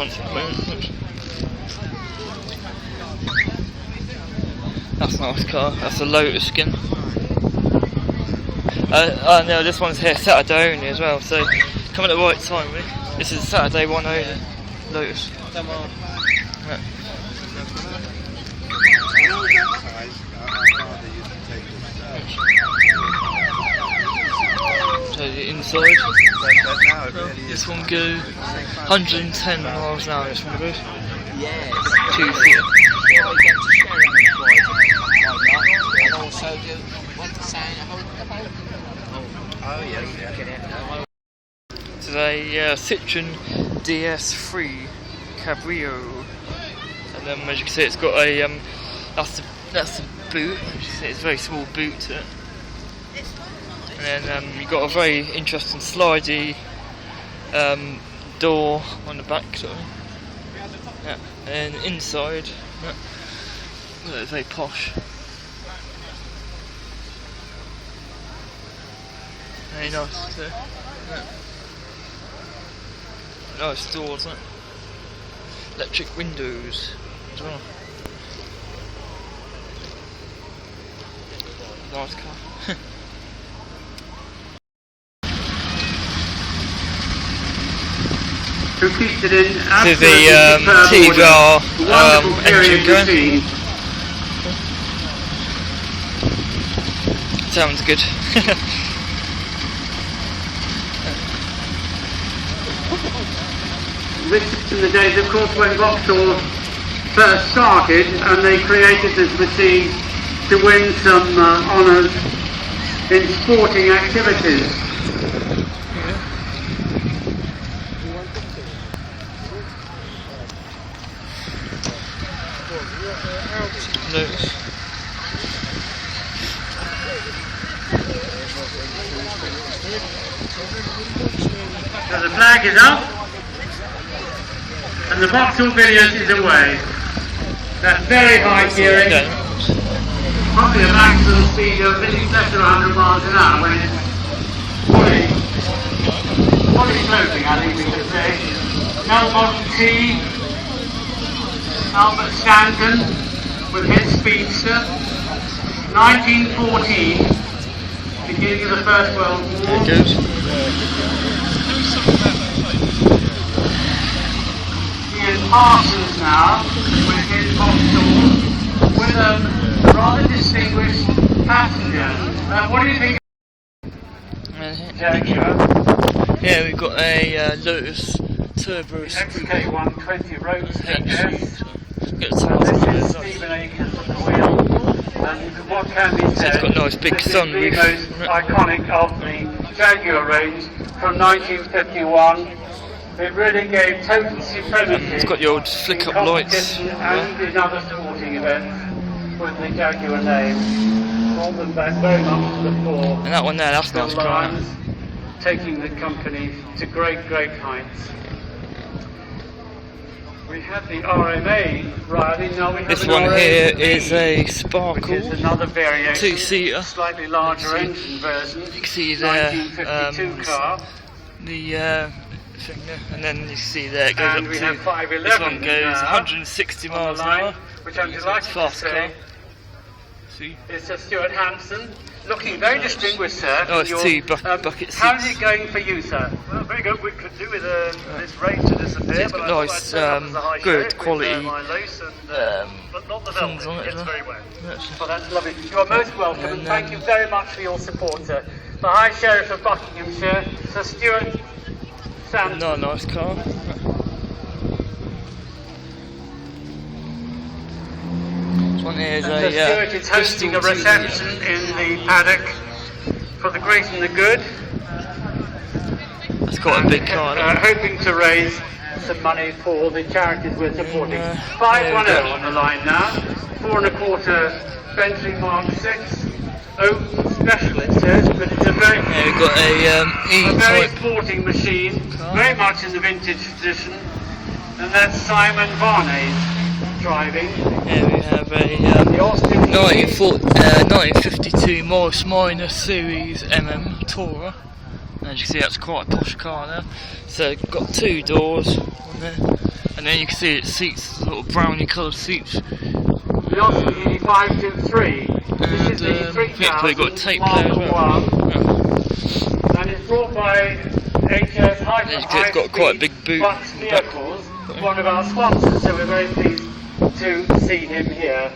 front at the moment. That's a nice car. That's a Lotus skin. No, this one's here Saturday only as well, so come at the right time really. This is Saturday one only, Lotus. Come on. Yeah. So the inside, this one goes 110 miles an hour, this one goes. Yes. 2-seater. Yeah, we get to share in the prize and also do one to say oh yes, get it. Today, Citroen DS3 Cabrio, and as you can see, it's got a that's the boot. As you can see, it's a very small boot to it, and then you've got a very interesting slidey door on the back, sort of. Yeah, and inside, yeah, it's very posh. Very nice too. Yeah. Nice doors, isn't it? Electric windows as well. Nice car. Competed in To the T-Bar engine going. Sounds good. This is in the days, of course, when Vauxhall first started, and they created this machine to win some honours in sporting activities. Lotus. So the flag is up, and the Vauxhall Villiers is away. That's very high gearing. Probably a maximum speed of a little less than 100 miles an hour when it's fully closing, I think we could say. Now Model T, Albert Stanton with his speedster. 1914, beginning of the First World War. There it goes. Ian Parsons now with his Vauxhall with a rather distinguished passenger. What do you think? Yeah, we've got a Lotus Turbo XK120 road speakers. Get the sounds of it as well. Stephen Akers at the wheel. And what can be said, it's got a nice big this sunroof. is the most iconic of the Jaguar range from 1951. It really gave total supremacy. It's got the old flick up lights. And in other sporting events with the Jaguar name. All them back very much to the fore. And that one there, that's nice car. Taking the company to great, great heights. We have the RMA riding. Now we have This an one RMA, here is a Sparkle, which is another variation, 2-seater. slightly larger engine version. You can see there 1952 car. the thing there, and then you see there it goes And up we to, have 511 this one goes 160 on the miles an line, hour, which I'm delighted to fast say car. See? is Sir Stuart Hanson, looking very distinguished, sir. Oh, it's two bucket How's seats. it going for you, sir? Well, very good. We could do with this rain to disappear, It's but got I nice, thought I'd turn up as a high good shape quality, with my lace and, but not the things velvet. on it It's as well. very wet. Well, that's lovely. You are most welcome, and thank you very much for your support, sir. The High Sheriff of Buckinghamshire, Sir Stuart Sands. Not a nice car. This one here is Sir Stuart is hosting a reception in the paddock for the great and the good. That's quite a big car. Hoping to raise some money for the charities we're supporting. 510 on the line now. 4 1/4 Bentley Mark 6. Open special it says, but it's a very, Yeah, we've got a very E-type. sporting machine, very much in the vintage tradition. And that's Simon Varney's driving. Yeah, we have The a Austin 1952 Morris Minor Series MM Tourer. As you can see, that's quite a posh car there. So got two doors on there. And then you can see it seats, sort of brownie coloured seats. The Austin Healey 523. This is the I think they've got a tape player as well. And it's brought by HS It's got quite a big boot. Bucks Vehicles, one of our sponsors, so we're very pleased to see him here.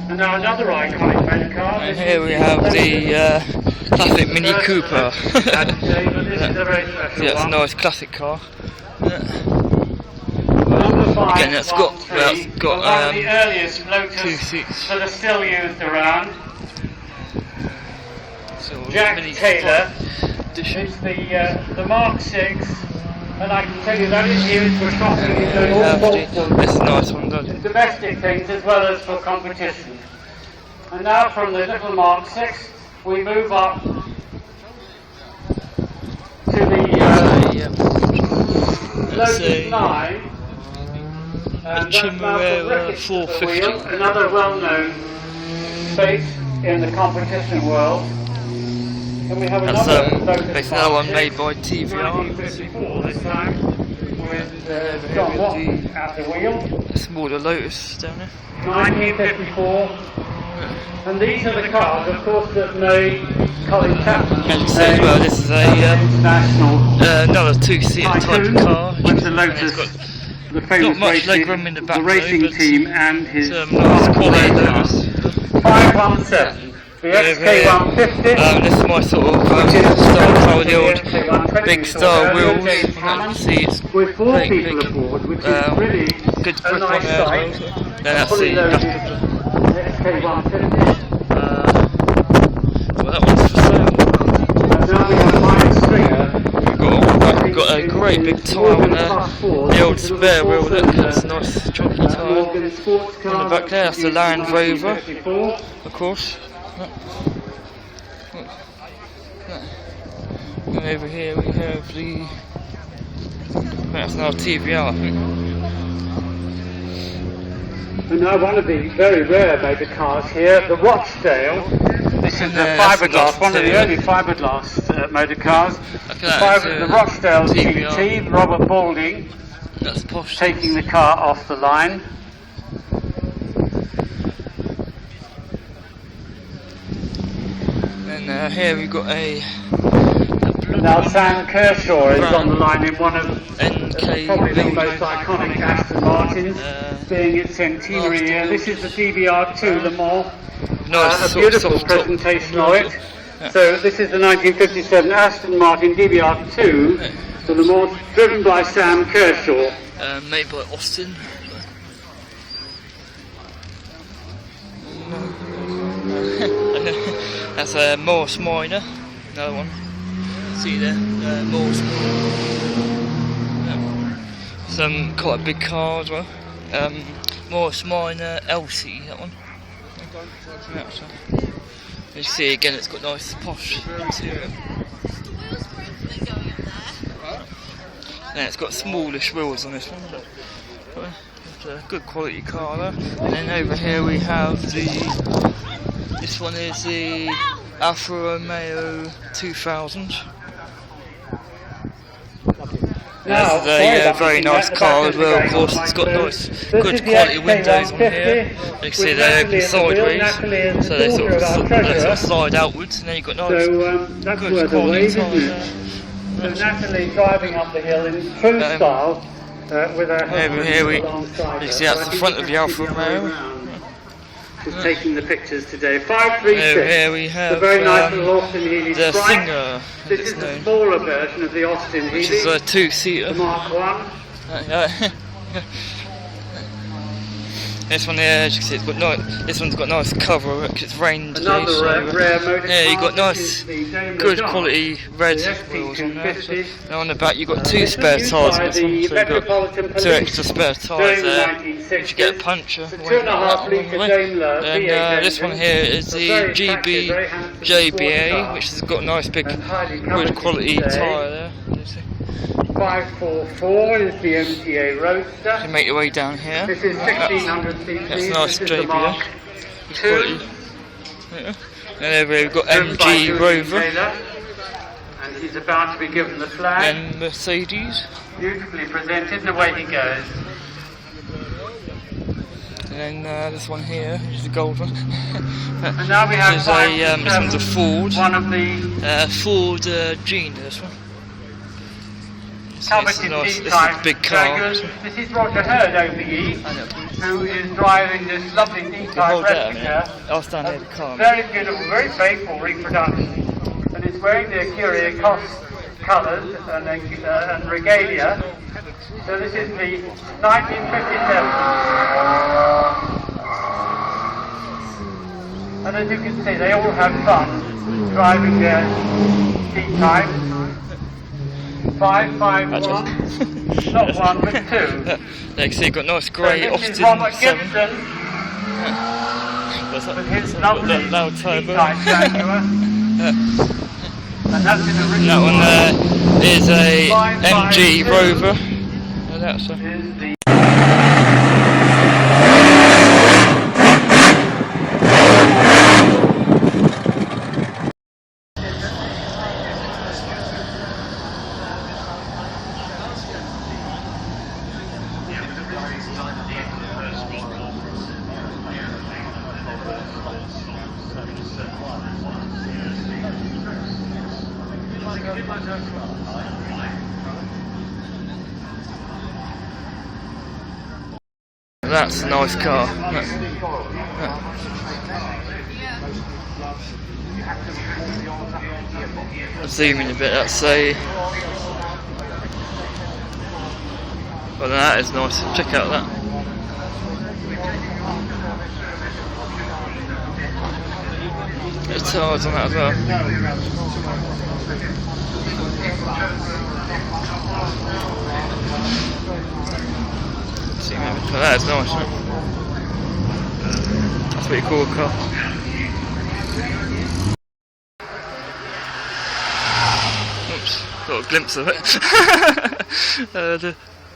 And now another iconic motor car. And here we have the classic Mini Cooper. This is a very special Yeah, it's a one. nice classic car. Number 5, Again, that's got one of the earliest two Lotus seats. that are still used around. So Jack Mini Taylor. edition. It's the Mark 6, and I can tell you that is used for shopping in We all have sorts this is a nice one, doesn't it? domestic things as well as for competition. And now from the little Mark 6, we move up to the Lotus 9. And that's now for Ricketts at the wheel, 450. another well-known face in the competition world. And we have That's another Lotus basically another Mark one made 6, by TVR. 1954 this time, with John Watson at the wheel. A smaller Lotus down there. 1954. And these are the cars, of course, that made Colin Chapman's As you see as well, this is a international another two-seater type tycoon of car. with the And Lotus, it's got the famous not much racing, legroom in the back the racing though, but team and his nice quality Lotus. 517. The XK150. This is my sort of style car with the old big star wheels. And you can see it's with 4 pretty people big. aboard, which is really Good a grip on nice there as sight. well. Then that's Fully the loaded XK150. well, that one's for sale. And now we have Mike Stringer. We've got a great big tyre on there. The old spare wheel, look, that's a nice chunky tyre. Morgan sports car. On the back there, that's the Land Rover, 1954. of course. And over here we have the. That's now TVR, I think. And now one of the very rare motor cars here, the Rochdale. This is the Yeah, that's the fiberglass, one of the Rochdale. early fiberglass motor cars. Look at that, The Rochdale TVR. GT, Robert Balding That's posh. taking the car off the line. And here we've got a Now Sam Kershaw is on the line in one of NK probably the most iconic Aston Martins, being its centenary year. This is the DBR2 Le Mans. nice A sort of beautiful soft top. presentation of it. So this is the 1957 Aston Martin DBR2, the Le Mans, driven by Sam Kershaw. Made by Austin. That's a Morse Minor, another one. See there, Morse Minor. Some quite a big car as well. Morse Minor LC, that one. Yeah, so. You see again, it's got nice posh interior. Yeah, it's got smallish wheels on this one. It's a good quality car there. And then over here we have this one is the Alfa Romeo 2000. Now, This is a very nice car as well, of course. It's got nice, good quality windows on here. You can see they open sideways, so they sort of slide outwards, and then you've got nice, So that's good worth a quality wave, isn't tyres it? there. So Natalie driving up the hill in true style with her husband here we, alongside you her. see that's So I the think front it's of the Alfa actually the other way Romeo. around. Just taking the pictures today. Over 536. here we The have very nice little Austin Healey the Sprite. Singer, This it's is the known, smaller version of the Austin which is Healey, a two-seater. the Mark 1. This one here, as you can see, it's got this one's got nice cover because it's rained today. Another So, rare motor yeah, you car. got nice, This is the Daimler good Dodge. quality red The wheels on there. So, ST250. and on the back you've got two This spare was used tyres by on this the one, so you've Metropolitan got two Police extra spare tyres during the there. 1960s. If you get a puncture, It's a when 2.5 you get that litre one Daimler away. V8 This one engine. here is A the very GB attractive, very handsome JBA, sports car. which has got a nice big, And highly good coveted quality today. tyre there. You see. 544 is the MTA Roadster. You make your way down here. This is 1600 cc. That's a nice This is the JBA. Mark Quality. II. Yeah. And over here we've got driven by MG Julian Rover. Taylor. And he's about to be given the flag. And Mercedes. Beautifully presented, and away he goes. And then this one here, which is a gold one. And now we have this one's a Ford. One of the Ford Gene, this one. So it's coveted nice, this is D-type a big car. dragons. This is Roger Hurd, OBE, who is driving this lovely D-type Hold that a minute. replica. I'll stand near the car. Very beautiful, very faithful reproduction. And it's wearing the Curie Cost colours and regalia. So this is the 1957. And as you can see, they all have fun driving their D-type. 551, not 1 but 2. Next you've got nice grey So this is Austin Robert 7. Gibson What's that? with his Got lovely that loud turbo. D-type Jaguar. And that's in the original. That one there is a 552. MG Rover. And that's a Is the That's a nice car. Zoom in a bit, that's a... Well, that is nice, check out that. There's tires on that as well. That is nice, right? That's a pretty cool car. Oops, got a glimpse of it.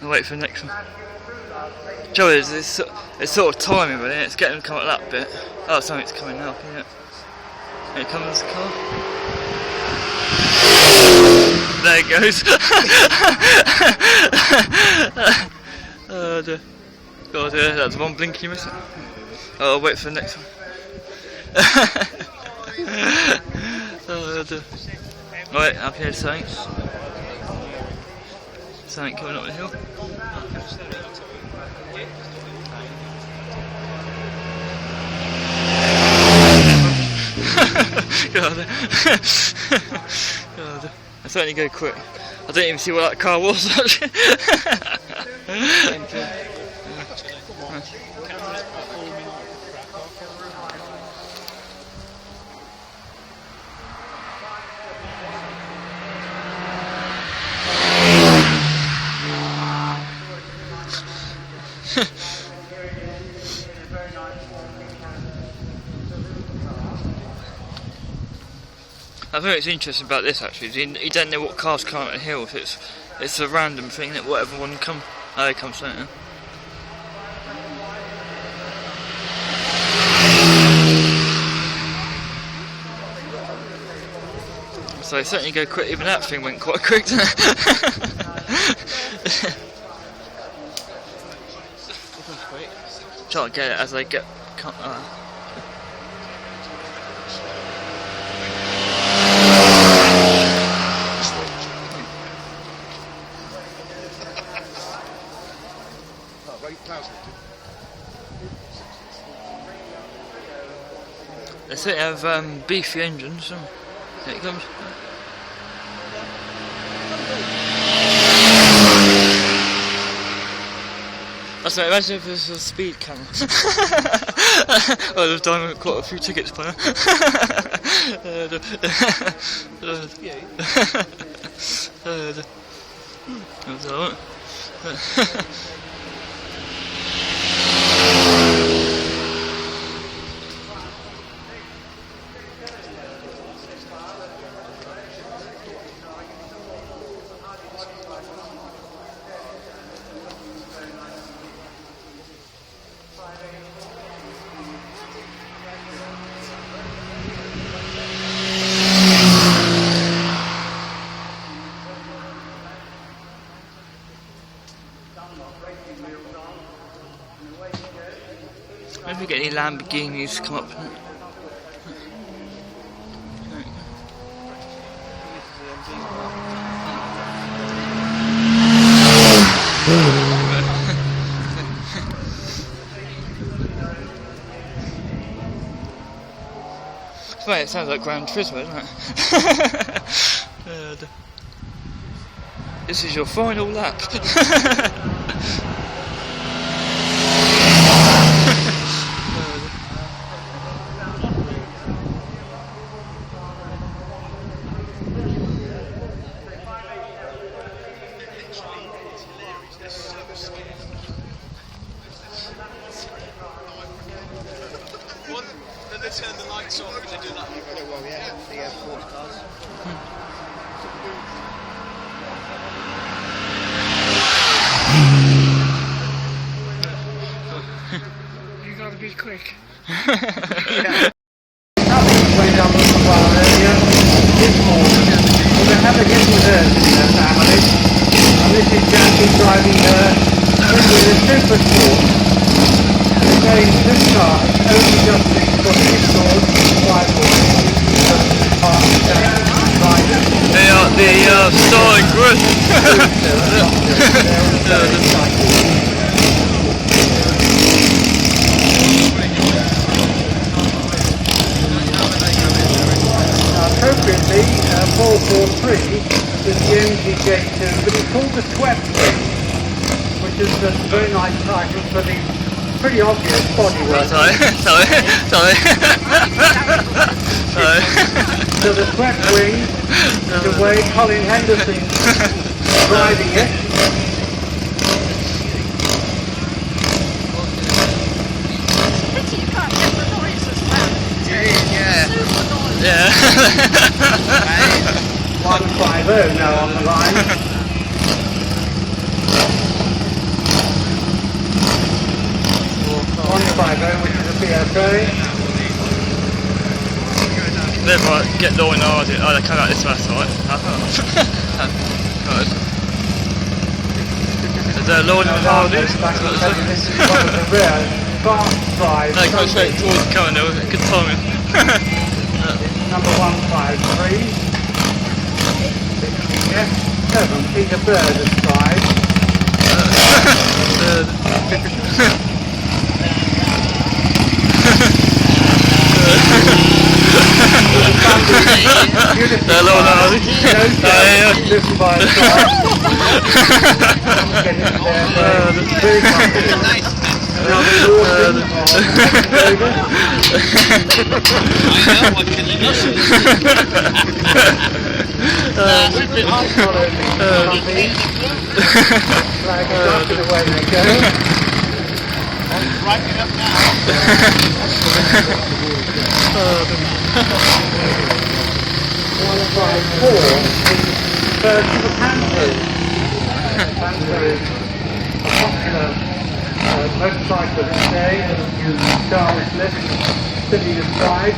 I'll wait for the next one. Joe, it's sort of timing, but it's getting to come at that bit. Oh, something's coming now, isn't it? Here comes the car. There it goes. God, that's one blinky missing. Oh, I'll wait for the next one. Right, up here, Saints. Something coming up the hill. God. God. I certainly go quick. I didn't even see what that car was actually. I think it's interesting about this actually. You don't know what cars come up the hill. If it's a random thing that whatever one come. Oh, there comes something. So they certainly go quick. Even that thing went quite quick, didn't it? Try to get it as they get. They certainly have beefy engines. So here it comes. That's right, imagine if this was a speed camera. Well, they've done quite a few tickets by now. That's alright. Lamborghinis come up. Right, it sounds like Gran Turismo, doesn't it? This is your final lap. Then they turn the lights off. They do that. Well, yeah, the airport cars. You gotta be quick. Nothing went up as well earlier this morning. We're going to have a get with her in her family. And this is Jackie driving her with a super sport. Again, this car only just been fully installed by They are starting good. Appropriately, 443 is the MGJ2, but it's called the Swept Wing, which is a very nice title for the pretty obvious bodywork. Sorry. So the Swept Wing is the way Colin Henderson's driving it. Pity you can't get the noise as well. Super noise. Yeah. 150 now on the line. 150, which is a PSA. Never get low and hard. Oh, they come out this way, right? Is there low and hard? This is one of the rare fast drives. No, go straight towards the car now. Good timing. Number 153. 67, Peter Bird has tried. Hello, Larry. Driven by a car. Getting there very comfortable. Now the Norton flag is up and away they go. Right it up now. 154 is the Panthers. Panther is a popular motorcycle today. Charles Lift, City of Pride.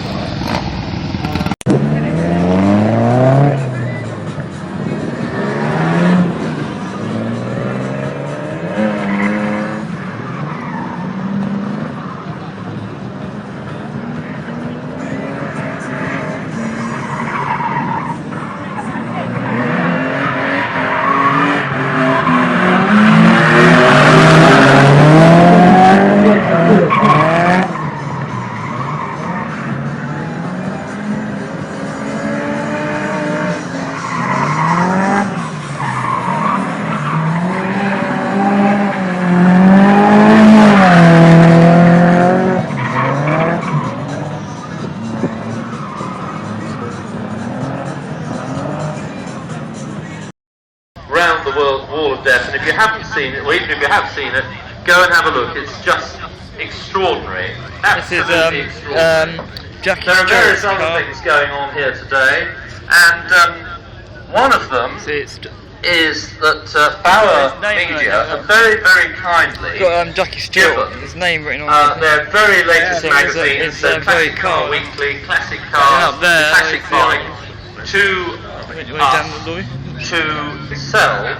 Round the World Wall of Death, and if you haven't seen it, or even if you have seen it, go and have a look. It's just extraordinary, absolutely extraordinary. Jackie There are various Stewart's other car. things going on here today, and one of them It's is that Bauer His name Media right now. have very, very kindly got Jackie Stewart. given His name written on it. their very latest Yeah, magazine, it's so very Classic Car cool. Weekly, Classic Yeah, Cars, up there, Classic it's, Bike, to Went down the lorry. to sell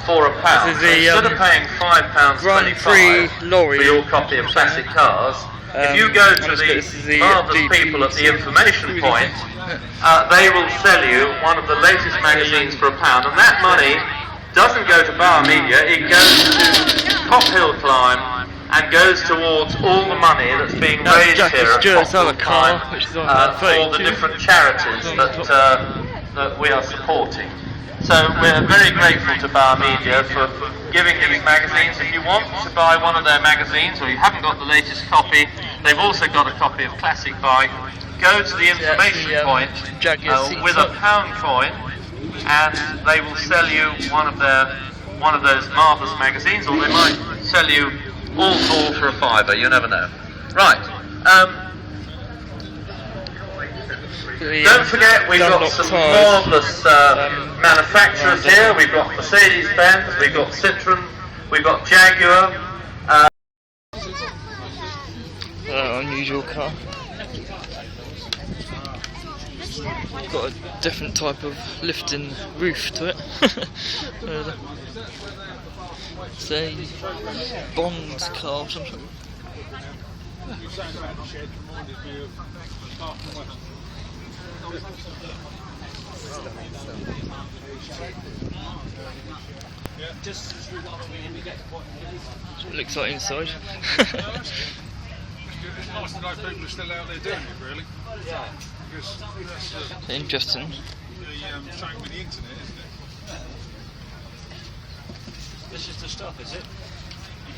for £1. This is So the, instead of paying £5.25 Grand Prix lorry. for your copy of Classic Cars, If you go to the marvellous people at the information point, they will sell you one of the latest magazines for £1, and that money doesn't go to Bar Media, it goes to Top Hill Climb and goes towards all the money that's being raised here at Top Hill Climb for the different charities that we are supporting. So we're very grateful to Bar Media for giving these magazines. If you want to buy one of their magazines or you haven't got the latest copy, they've also got a copy of Classic Bike. Go to the information point with a £1 coin, and they will sell you one of those marvellous magazines, or they might sell you all four for £5. You never know. Right. Don't forget, we've got some marvellous manufacturers here. We've got Mercedes-Benz, we've got Citroën, we've got Jaguar. Unusual car. Got a different type of lifting roof to it. It's a Bond car or something. It looks like inside. It's nice to know people are still out there doing it, really. Yeah. Because that's interesting. the shame with the internet, isn't it? This is the stuff, is it?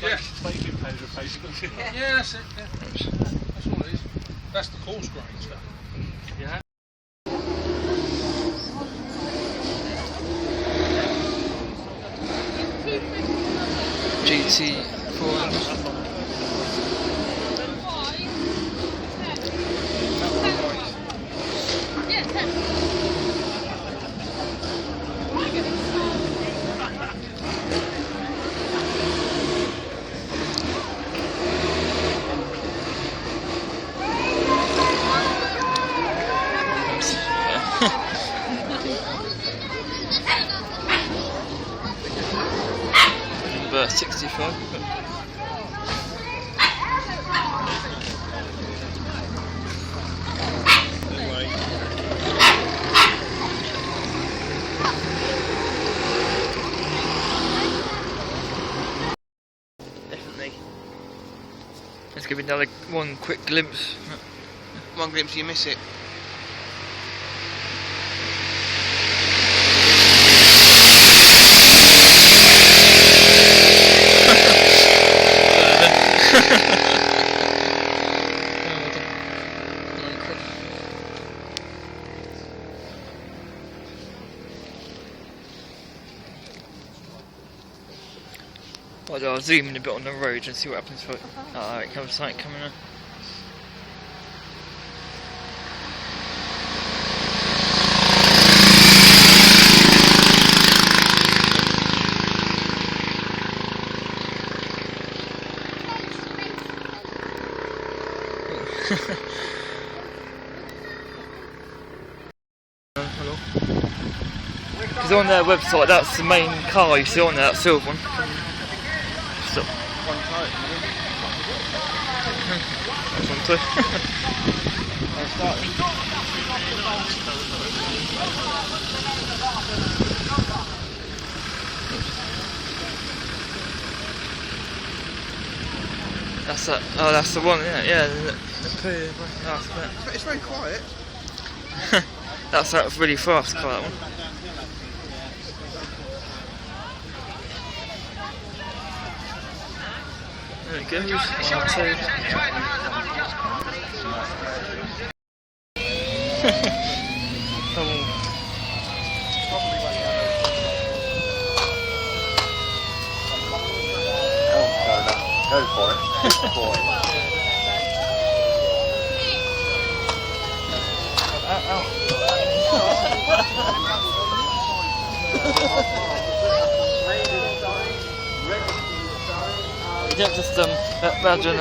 Yeah. Baking powder, basically. Yeah, that's it. Yeah. That's all it is. That's the coarse grain stuff. Yeah. GT 400. Number 65. Definitely. Let's give it another one quick glimpse. One glimpse, you miss it. I'll zoom in a bit on the road and see what happens. Oh, it comes something coming in. Hello. Because on their website, that's the main car you see on there, that silver one. So. That's one too. That's that. Oh, that's the one. Yeah. It's very quiet. That's that really fast car. That one. There it goes. 1, 2. Go for it. Yeah, just imagine